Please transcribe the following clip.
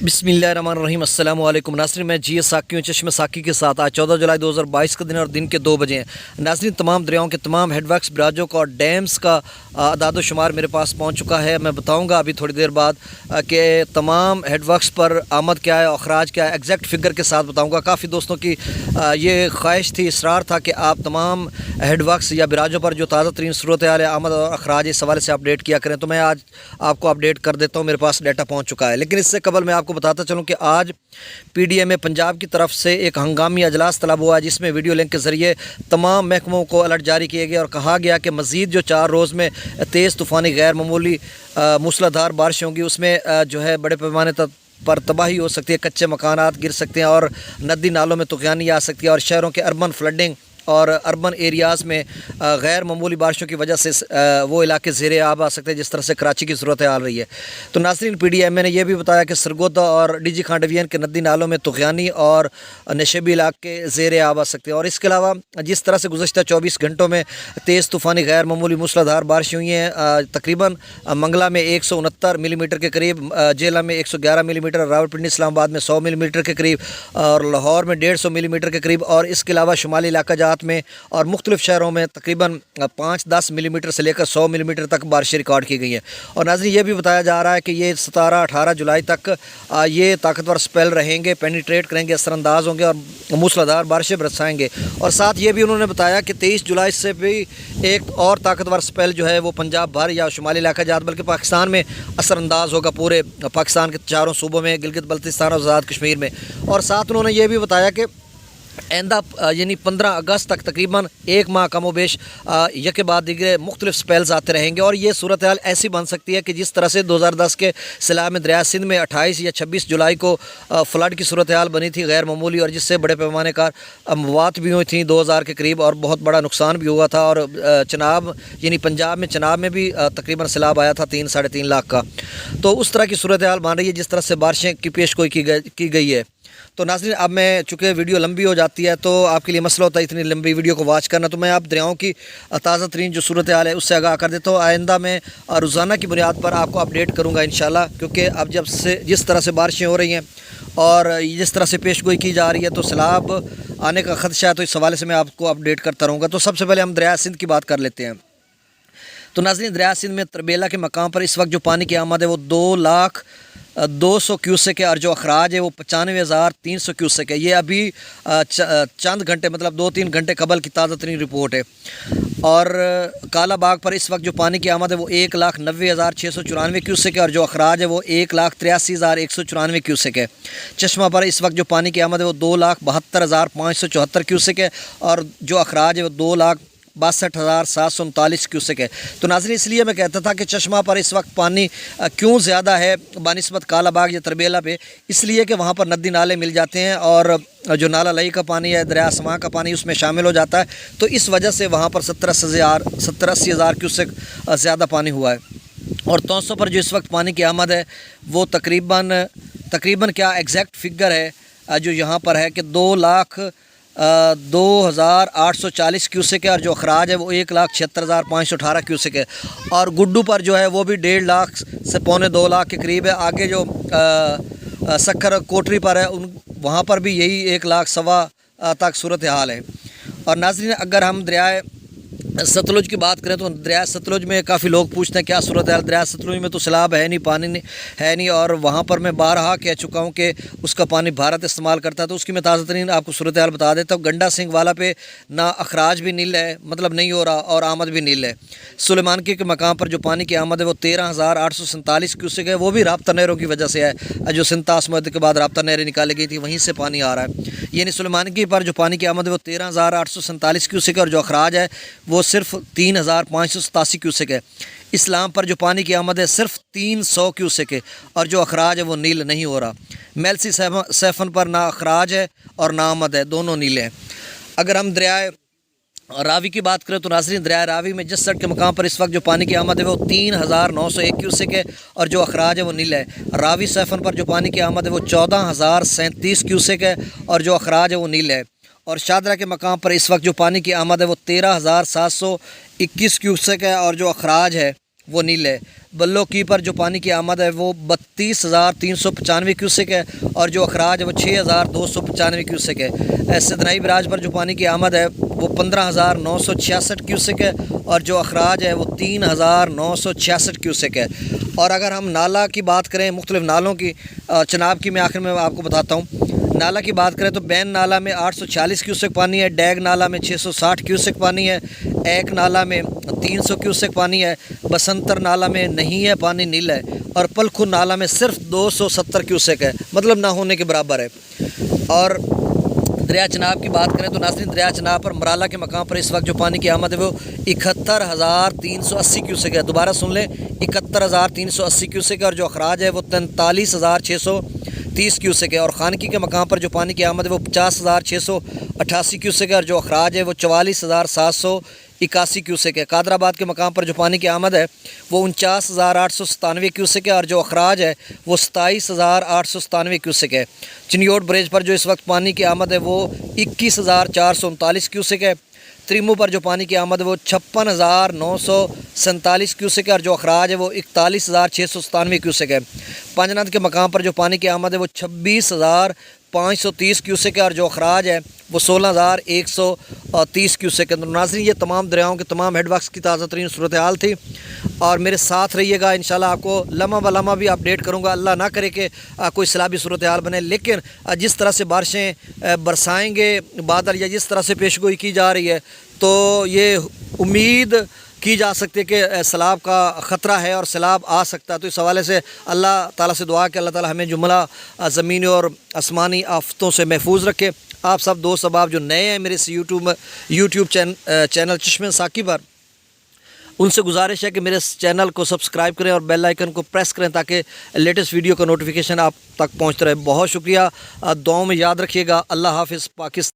बिस्मिल्लाहिर्रहमानिर्रहीम अस्सलाम वालेकुम नाज़रीन, मैं जी साकी हूँ चश्मे साकी के साथ। आज 14 जुलाई 2022 का दिन और दिन के 2 बजे हैं। नाज़रीन, तमाम दरियाओं के तमाम हेडवर्क्स, बराजों का और डैम्स का अदाद शुमार मेरे पास पहुँच चुका है। मैं बताऊँगा अभी थोड़ी देर बाद कि तमाम हेडवर्क्स पर आमद क्या है, अखराज क्या है, एग्जैक्ट फ़िगर के साथ बताऊँगा। काफ़ी दोस्तों की ये ख्वाहिश थी, इसरार था कि आप तमाम हेडवर्क्स या बराजों पर जो ताज़ा तरीन सूरत हाल है, आमद और अखराज, इस हवाले से अपडेट किया करें। तो मैं आज आपको अपडेट कर देता हूँ, मेरे पास डाटा पहुँच चुका है। लेकिन इससे कबल मैं आपको बताता चलूं कि आज पीडीएम पंजाब की तरफ से एक हंगामी अजलास तलब हुआ, जिसमें वीडियो लिंक के ज़रिए तमाम महकमों को अलर्ट जारी किए गए और कहा गया कि मज़ीद जो 4 रोज़ में तेज़ तूफ़ानी गैर मामूली मूसलाधार बारिश होंगी, उसमें जो है बड़े पैमाने पर तबाही हो सकती है, कच्चे मकानात गिर सकते हैं और नदी नालों में तुग़यानी आ सकती है और शहरों के अर्बन फ्लडिंग और अर्बन एरियाज़ में गैर मामूली बारिशों की वजह से वो इलाके ज़ेरे आब आ सकते हैं, जिस तरह से कराची की सूरत हाल रही है। तो नाज़रीन, पीडीएम ने यह भी बताया कि सरगोदा और डीजी खां डिवीज़न के नदी नालों में तुग़यानी और नशेबी इलाके ज़ेरे आब आ सकते हैं। और इसके अलावा जिस तरह से गुज़श्ता 24 घंटों में तेज़ तूफ़ानी गैर मामूली मूसलाधार बारिश हुई हैं, तकरीबन मंगला में 169 मिलीमीटर के करीब, जेला में 111 मिलीमीटर, रावलपिंडी इस्लामाबाद में 100 मिलीमीटर के करीब और लाहौर में 150 मिलीमीटर के करीब, और इसके अलावा शुमाली इलाका में और मुख्तलिफ शहरों में तकरीबन 5-10 मिलीमीटर से लेकर 100 मिलीमीटर तक बारिशें रिकॉर्ड की गई हैं। और नाज़रीन, ये भी बताया जा रहा है कि ये 17-18 जुलाई तक ये ताकतवर स्पेल रहेंगे, पेनिट्रेट करेंगे, असरअंदाज होंगे और मूसलाधार बारिशें बरसाएंगे। और साथ ये भी उन्होंने बताया कि 23 जुलाई से भी एक और ताकतवर स्पेल जो है वो पंजाब भर या शुमाली इलाका जात बल्कि पाकिस्तान में असरअंदाज होगा, पूरे पाकिस्तान के 4 सूबों में, गिलगित बल्तिस्तान और आज़ाद कश्मीर में। और साथ उन्होंने ये भी बताया कि आइंदा यानी 15 अगस्त तक तकरीबन एक माह कमोबेश यके बाद दीगर मुख्तलिफ स्पेल्स आते रहेंगे। और ये सूरत हाल ऐसी बन सकती है कि जिस तरह से 2010 के सैलाब में दरिया सिंध में 28 या 26 जुलाई को फ़्लड की सूरत हाल बनी थी गैर मामूली, और जिससे बड़े पैमाने का अमवात भी हुई थी 2000 के करीब और बहुत बड़ा नुकसान भी हुआ था। और चनाब यानी पंजाब में चनाब में भी तकरीबन सैलाब आया था 3-3.5 लाख का। तो उस तरह की सूरत हाल बन रही है जिस तरह से बारिशें की पेशगोई की गई है। तो नाज़रीन, अब मैं चूँकि वीडियो लंबी हो जाती है तो आपके लिए मसला होता है इतनी लंबी वीडियो को वॉच करना, तो मैं आप दरियाओं की ताज़ा तरीन जो सूरत हाल है उससे आगाह कर देता हूँ। आइंदा मैं रोज़ाना की बुनियाद पर आपको अपडेट करूँगा इंशाल्लाह, क्योंकि अब जिस तरह से बारिशें हो रही हैं और जिस तरह से पेशगोई की जा रही है तो सैलाब आने का ख़दशा है, तो इस हवाले से मैं आपको अपडेट करता रहूँगा। तो सबसे पहले हम दरिया सिंध की बात कर लेते हैं। तो नाज़रीन, दरिया सिंध में तरबेला के मकाम पर इस वक्त जो पानी की आमद है वो 2,02,000 क्यूसेक है और जो अखराज है वो 95,300 क्यूसेक है। ये अभी चंद घंटे मतलब 2-3 घंटे कबल की ताज़ा तरीन रिपोर्ट है। और काला बाग पर इस वक्त जो पानी की आमद है वो 1,90,694 क्यूसेक है और जो अखराज है वो 1,83,194 क्यूसेक है। चश्मा पर इस वक्त जो पानी की आमद है वो 2,72,574 क्यूसेक है और जो अखराज है वो 2,62,739 क्यूसेक है। तो नाज़रीन, इसलिए मैं कहता था कि चश्मा पर इस वक्त पानी क्यों ज़्यादा है बानिस्बत काला बाग या तरबेला पे, इसलिए कि वहाँ पर नदी नाले मिल जाते हैं और जो नाला लई का पानी है, दरिया समा का पानी उसमें शामिल हो जाता है। तो इस वजह से वहाँ पर 70-80 हज़ार क्यूसेक ज़्यादा पानी हुआ है। और तौसों पर जो इस वक्त पानी की आमद है वो तकरीबन क्या एग्जैक्ट फिगर है जो यहाँ पर है कि 2,02,840 क्यूसेक है और जो अखराज है वो 1,76,518 क्यूसेक है। और गुड्डू पर जो है वो भी 1.5 लाख से 1.25-2 लाख के करीब है। आगे जो सक्खर कोटरी पर है वहाँ पर भी यही 1,00,000 तक सूरत हाल है। और नाज़रीन, अगर हम दरिया सतलुज की बात करें तो दरिया सतलुज में काफ़ी लोग पूछते हैं क्या सूरत है। दरिया सतलुज में तो सैलाब है नहीं, पानी है नहीं, और वहाँ पर मैं बारहा कह चुका हूँ कि उसका पानी भारत इस्तेमाल करता है। तो उसकी मैं ताज़ा तरीन आपको सूरत हाल बता देता हूँ। गंडा सिंह वाला पे ना अखराज भी नील है, मतलब नहीं हो रहा, और आमद भी नील है। सुलेमानकी के मकाम पर जो पानी की आमद है वो 13,847 क्यूसेक है। वो भी राब्ता नहरों की वजह से है, जो सिंतास मुहद के बाद राब्ता नहरें निकाली गई थी वहीं से पानी आ रहा है। यानी सुलेमानकी पर जो पानी की आमद है वो 13,847 क्यूसेक है और जो अखराज है वो सिर्फ 3,587 क्यूसेक है। इस्लाम पर जो पानी की आमद है सिर्फ 300 क्यूसेक है और जो अखराज है वो नील नहीं हो रहा। मेलसी सैफन पर ना अखराज है और ना आमद है, दोनों नीले हैं। अगर हम दरिया रावी की बात करें तो नाज़रीन, दरिया रावी में जिस सड़क के मकाम पर इस वक्त जो पानी की आमद है वो 3,901 क्यूसेक है और जो अखराज है वो नील है। रावी सैफन पर जो पानी की आमद है वो 14,037 क्यूसेक है और जो अखराज है वो नील है। और शादरा के मकाम पर इस वक्त जो पानी की आमद है वो 13,721 क्यूसेक है और जो अखराज है वो नील है। بلو کی پر جو پانی کی آمد ہے وہ 32,395 کیوسک ہے اور جو اخراج ہے وہ 6,295 کیوسک ہے۔ سدنائی براج پر جو پانی کی آمد ہے وہ 15,966 کیوسک ہے اور جو اخراج ہے وہ 3,966 کیوسک ہے۔ اور اگر ہم نالہ کی بات کریں، مختلف نالوں کی، چناب کی میں آخر میں آپ کو بتاتا ہوں۔ نالہ کی بات کریں تو بین نالہ میں 840 کیوسک پانی ہے، ڈیگ نالہ میں 660 کیوسک پانی ہے، ایک نالہ میں 300 کیوسک پانی ہے، بسنتر نالہ میں نہیں ہے، پانی نیل ہے، اور پلکھو نالہ میں صرف 270 کیوسک ہے، مطلب نہ ہونے کے برابر ہے۔ اور دریا چناب کی بات کریں تو ناظرین دریا چناب پر مرالہ کے مقام پر اس وقت جو پانی کی آمد ہے وہ 71,380 کیوسک ہے۔ دوبارہ سن لیں، 71,380 کیوسک ہے اور جو اخراج ہے وہ 43,630 کیوسک ہے۔ اور خانکی کے مقام پر جو پانی کی آمد ہے وہ 50,688 کیوسک ہے اور جو اخراج ہے وہ 44,781 کیوسک ہے۔ قادر آباد کے مقام پر جو پانی کی آمد ہے وہ 49,897 کیوسک ہے اور جو اخراج ہے وہ 27,897 کیوسک ہے۔ چنیوٹ بریج پر جو اس وقت پانی کی آمد ہے وہ 21,439 کیوسک ہے۔ تریمو پر جو پانی کی آمد ہے وہ 56,947 کیوسک ہے اور جو اخراج ہے وہ 41,697 کیوسک ہے۔ پانجناد کے مقام پر جو پانی کی آمد ہے وہ 26,530 کیوسک ہے اور جو اخراج ہے وہ 16,130 کیوسک ہے۔ ناظرین یہ تمام دریاؤں کے تمام ہیڈ ورکس کی تازہ ترین صورتحال تھی اور میرے ساتھ رہیے گا، انشاءاللہ آپ کو لمحہ بہ لمحہ بھی اپڈیٹ کروں گا۔ اللہ نہ کرے کہ کوئی سیلابی صورتحال بنے، لیکن جس طرح سے بارشیں برسائیں گے بادل یا جس طرح سے پیشگوئی کی جا رہی ہے تو یہ امید کی جا سکتی ہے کہ سیلاب کا خطرہ ہے اور سیلاب آ سکتا ہے۔ تو اس حوالے سے اللہ تعالیٰ سے دعا کہ اللہ تعالیٰ ہمیں جملہ زمینی اور آسمانی آفتوں سے محفوظ رکھے۔ آپ سب دوست احباب جو نئے ہیں میرے اس یوٹیوب چینل چشمہ ساقی پر، ان سے گزارش ہے کہ میرے اس چینل کو سبسکرائب کریں اور بیل آئیکن کو پریس کریں تاکہ لیٹسٹ ویڈیو کا نوٹیفیکیشن آپ تک پہنچتا رہے۔ بہت شکریہ، دعاؤں میں یاد رکھیے گا۔ اللہ حافظ پاکستان۔